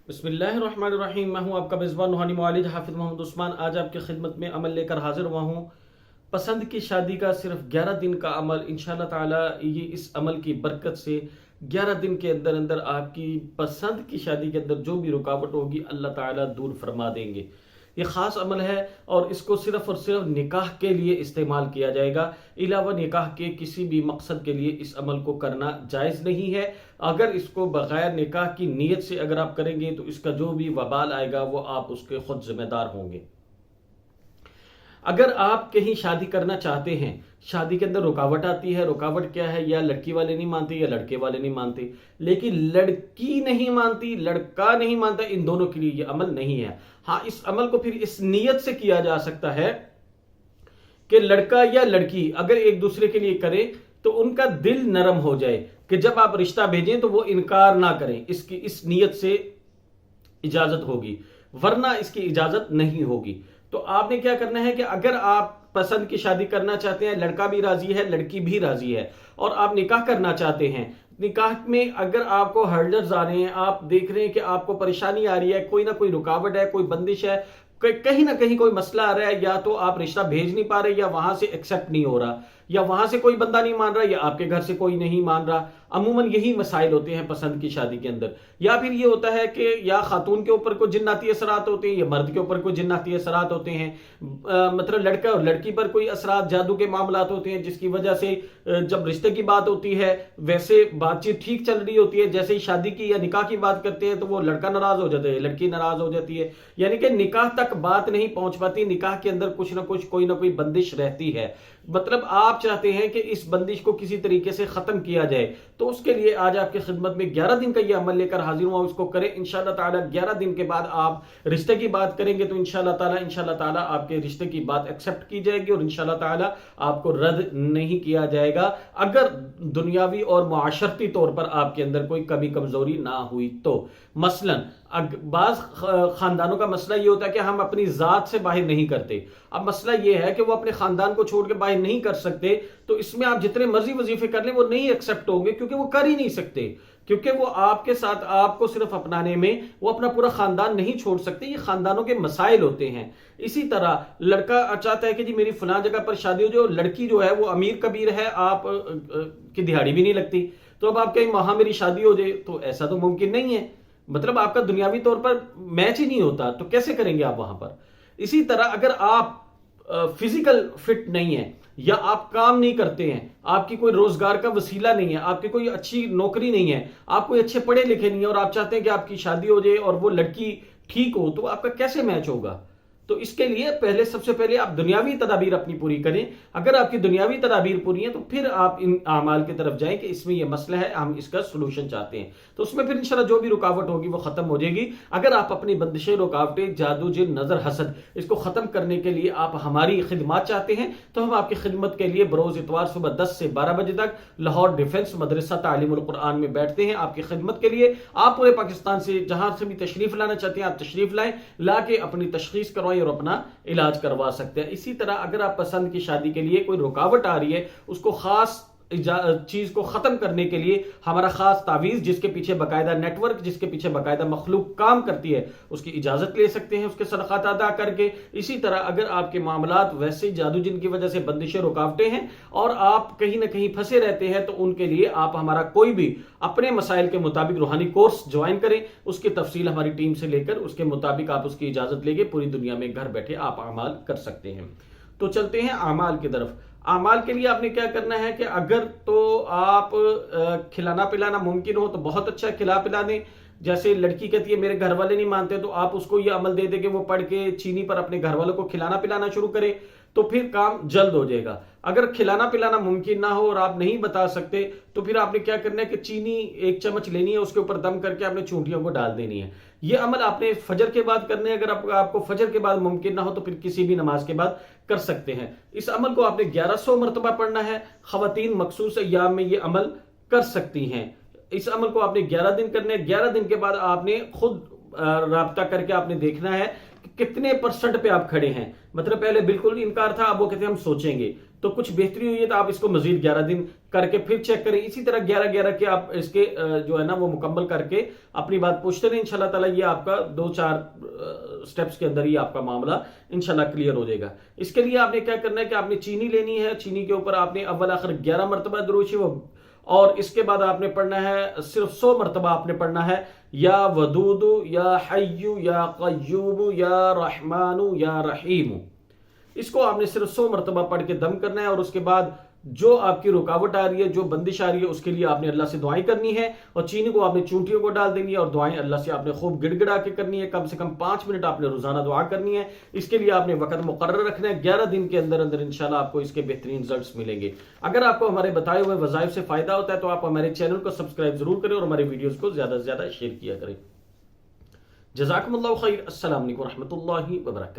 بسم اللہ الرحمن الرحیم۔ میں ہوں آپ کا میزبان روحانی معالج حافظ محمد عثمان۔ آج آپ کی خدمت میں عمل لے کر حاضر ہوا ہوں۔ پسند کی شادی کا صرف 11 دن کا عمل، انشاءاللہ تعالی یہ اس عمل کی برکت سے 11 دن کے اندر اندر آپ کی پسند کی شادی کے اندر جو بھی رکاوٹ ہوگی اللہ تعالی دور فرما دیں گے۔ یہ خاص عمل ہے اور اس کو صرف اور صرف نکاح کے لیے استعمال کیا جائے گا، علاوہ نکاح کے کسی بھی مقصد کے لیے اس عمل کو کرنا جائز نہیں ہے۔ اگر اس کو بغیر نکاح کی نیت سے اگر آپ کریں گے تو اس کا جو بھی وبال آئے گا وہ آپ اس کے خود ذمہ دار ہوں گے۔ اگر آپ کہیں شادی کرنا چاہتے ہیں، شادی کے اندر رکاوٹ آتی ہے، رکاوٹ کیا ہے؟ یا لڑکی والے نہیں مانتے یا لڑکے والے نہیں مانتے، لیکن لڑکی نہیں مانتی، لڑکا نہیں مانتا، ان دونوں کے لیے یہ عمل نہیں ہے۔ ہاں، اس عمل کو پھر اس نیت سے کیا جا سکتا ہے کہ لڑکا یا لڑکی اگر ایک دوسرے کے لیے کرے تو ان کا دل نرم ہو جائے کہ جب آپ رشتہ بھیجیں تو وہ انکار نہ کریں، اس نیت سے اجازت ہوگی، ورنہ اس کی اجازت نہیں ہوگی۔ تو آپ نے کیا کرنا ہے کہ اگر آپ پسند کی شادی کرنا چاہتے ہیں، لڑکا بھی راضی ہے لڑکی بھی راضی ہے، اور آپ نکاح کرنا چاہتے ہیں، نکاح میں اگر آپ کو ہرڈلز آ رہے ہیں، آپ دیکھ رہے ہیں کہ آپ کو پریشانی آ رہی ہے، کوئی نہ کوئی رکاوٹ ہے، کوئی بندش ہے، کہیں نہ کہیں کوئی مسئلہ آ رہا ہے، یا تو آپ رشتہ بھیج نہیں پا رہے یا وہاں سے ایکسیپٹ نہیں ہو رہا، یا وہاں سے کوئی بندہ نہیں مان رہا یا آپ کے گھر سے کوئی نہیں مان رہا، عموماً یہی مسائل ہوتے ہیں پسند کی شادی کے اندر۔ یا پھر یہ ہوتا ہے کہ یا خاتون کے اوپر کوئی جناتی اثرات ہوتے ہیں یا مرد کے اوپر کوئی جناتی اثرات ہوتے ہیں، مطلب لڑکا اور لڑکی پر کوئی اثرات جادو کے معاملات ہوتے ہیں، جس کی وجہ سے جب رشتے کی بات ہوتی ہے ویسے بات چیت ٹھیک چل رہی ہوتی ہے، جیسے ہی شادی کی یا نکاح کی بات کرتے ہیں تو وہ لڑکا ناراض ہو جاتا ہے، لڑکی ناراض ہو جاتی ہے، یعنی کہ نکاح تک بات نہیں پہنچ پاتی، نکاح کے اندر کچھ نہ کچھ کوئی نہ کوئی بندش رہتی ہے۔ مطلب آپ چاہتے ہیں کہ اس بندش کو کسی طریقے سے ختم کیا جائے، تو اس کے لیے آج آپ کی خدمت میں 11 دن کا یہ عمل لے کر حاضر ہوں، اس کو کریں انشاءاللہ تعالی۔ 11 دن کے بعد آپ رشتے کی بات کریں گے تو انشاءاللہ تعالی آپ کے رشتے کی بات ایکسپٹ کی جائے گی اور انشاءاللہ تعالی آپ کو رد نہیں کیا جائے گا، اگر دنیاوی اور معاشرتی طور پر آپ کے اندر کوئی کمی کمزوری نہ ہوئی تو۔ مثلاً بعض خاندانوں کا مسئلہ یہ ہوتا ہے کہ ہم اپنی ذات سے باہر نہیں کرتے۔ اب مسئلہ یہ ہے کہ وہ اپنے خاندان کو چھوڑ کے باہر نہیں کر سکتے، تو اس میں آپ جتنے مرضی وظیفے کر لیں وہ نہیں ایکسپٹ ہوں گے، کیونکہ وہ کر ہی نہیں سکتے، کیونکہ وہ آپ کے ساتھ آپ کو صرف اپنانے میں وہ اپنا پورا خاندان نہیں چھوڑ سکتے، یہ خاندانوں کے مسائل ہوتے ہیں۔ اسی طرح لڑکا چاہتا ہے کہ جی میری فلاں جگہ پر شادی ہو جائے، لڑکی جو ہے وہ امیر کبیر ہے، آپ کی دہاڑی بھی نہیں لگتی، تو اب آپ کہیں وہاں میری شادی ہو جائے، تو ایسا تو ممکن نہیں ہے، مطلب آپ کا دنیاوی طور پر میچ ہی نہیں ہوتا، تو کیسے کریں گے آپ وہاں پر؟ اسی طرح اگر آپ فزیکل فٹ نہیں ہیں یا آپ کام نہیں کرتے ہیں، آپ کی کوئی روزگار کا وسیلہ نہیں ہے، آپ کی کوئی اچھی نوکری نہیں ہے، آپ کوئی اچھے پڑھے لکھے نہیں ہیں، اور آپ چاہتے ہیں کہ آپ کی شادی ہو جائے اور وہ لڑکی ٹھیک ہو، تو آپ کا کیسے میچ ہوگا؟ تو اس کے لیے سب سے پہلے آپ دنیاوی تدابیر اپنی پوری کریں۔ اگر آپ کی دنیاوی تدابیر پوری ہیں تو پھر آپ ان اعمال کی طرف جائیں کہ اس میں یہ مسئلہ ہے، ہم اس کا سلوشن چاہتے ہیں، تو اس میں پھر انشاءاللہ جو بھی رکاوٹ ہوگی وہ ختم ہو جائے گی۔ اگر آپ اپنی بندشیں، رکاوٹیں، جادو، جن، نظر، حسد، اس کو ختم کرنے کے لیے آپ ہماری خدمات چاہتے ہیں تو ہم آپ کی خدمت کے لیے بروز اتوار صبح 10 سے 12 بجے تک لاہور ڈیفنس مدرسہ تعلیم القرآن میں بیٹھتے ہیں آپ کی خدمت کے لیے۔ آپ پورے پاکستان سے جہاں سے بھی تشریف لانا چاہتے ہیں آپ تشریف لائیں، لا کے اپنی تشخیص کروائیں اور اپنا علاج کروا سکتے ہیں۔ اسی طرح اگر آپ پسند کی شادی کے لیے کوئی رکاوٹ آ رہی ہے، اس کو خاص چیز کو ختم کرنے کے لیے ہمارا خاص تعویذ، جس کے پیچھے باقاعدہ نیٹ ورک، جس کے پیچھے باقاعدہ مخلوق کام کرتی ہے، اس کی اجازت لے سکتے ہیں اس کے صدقات ادا کر کے۔ اسی طرح اگر آپ کے معاملات ویسے جادو جن کی وجہ سے بندشیں، رکاوٹیں ہیں اور آپ کہیں نہ کہیں پھنسے رہتے ہیں، تو ان کے لیے آپ ہمارا کوئی بھی اپنے مسائل کے مطابق روحانی کورس جوائن کریں، اس کی تفصیل ہماری ٹیم سے لے کر اس کے مطابق آپ اس کی اجازت لے کے پوری دنیا میں گھر بیٹھے آپ اعمال کر سکتے ہیں۔ تو چلتے ہیں اعمال کی طرف۔ اعمال کے لیے آپ نے کیا کرنا ہے کہ اگر تو آپ کھلانا پلانا ممکن ہو تو بہت اچھا کھلا پلا دیں۔ جیسے لڑکی کہتی ہے میرے گھر والے نہیں مانتے، تو آپ اس کو یہ عمل دے دیں کہ وہ پڑھ کے چینی پر اپنے گھر والوں کو کھلانا پلانا شروع کرے، تو پھر کام جلد ہو جائے گا۔ اگر کھلانا پلانا ممکن نہ ہو اور آپ نہیں بتا سکتے تو پھر آپ نے کیا کرنا ہے کہ چینی 1 چمچ لینی ہے، اس کے اوپر دم کر کے آپ نے چونٹیوں کو ڈال دینی ہے۔ یہ عمل آپ نے فجر کے بعد کرنے، اگر آپ کو فجر کے بعد ممکن نہ ہو تو پھر کسی بھی نماز کے بعد کر سکتے ہیں۔ اس عمل کو آپ نے 1100 مرتبہ پڑھنا ہے۔ خواتین مخصوص ایام میں یہ عمل کر سکتی ہیں۔ اس عمل کو آپ نے 11 دن کرنے، 11 دن کے بعد آپ نے خود رابطہ کر کے آپ نے دیکھنا ہے کہ کتنے پرسنٹ پہ آپ کھڑے ہیں۔ مطلب پہلے بالکل انکار تھا، اب وہ کہتے ہیں ہم سوچیں گے، تو کچھ بہتری ہوئی ہے تو آپ اس کو مزید 11 دن کر کے پھر چیک کریں. اسی طرح 11 کے آپ اس کے جو ہے نا وہ مکمل کر کے اپنی بات پوچھتے رہیں. انشاءاللہ تعالیٰ یہ آپ کا 2-4 سٹیپس کے اندر ہی آپ کا معاملہ انشاءاللہ کلیئر ہو جائے گا. اس کے لیے آپ نے کیا کرنا ہے کہ آپ نے چینی لینی ہے. چینی کے اوپر آپ نے اول آخر 11 مرتبہ درود شریف، اور اس کے بعد آپ نے پڑھنا ہے صرف 100 مرتبہ آپ نے پڑھنا ہے یا ودود یا حی یا قیوم یا رحمان یا رحیم. اس کو آپ نے صرف 100 مرتبہ پڑھ کے دم کرنا ہے، اور اس کے بعد جو آپ کی رکاوٹ آ رہی ہے، جو بندش آ رہی ہے، اس کے لیے آپ نے اللہ سے دعائیں کرنی ہے. اور چینی کو آپ نے چونٹیوں کو ڈال دینی ہے، اور دعائیں اللہ سے آپ نے خوب گڑ گڑا کے کرنی ہے. کم سے کم 5 منٹ آپ نے روزانہ دعا کرنی ہے. اس کے لیے آپ نے وقت مقرر رکھنا ہے. 11 دن کے اندر اندر انشاءاللہ آپ کو اس کے بہترین رزلٹس ملیں گے. اگر آپ کو ہمارے بتائے ہوئے وظائف سے فائدہ ہوتا ہے تو آپ ہمارے چینل کو سبسکرائب ضرور کریں اور ہمارے ویڈیوز کو زیادہ سے زیادہ شیئر کیا کریں. جزاکم اللہ خیر. السلام علیکم ورحمۃ اللہ وبرکاتہ.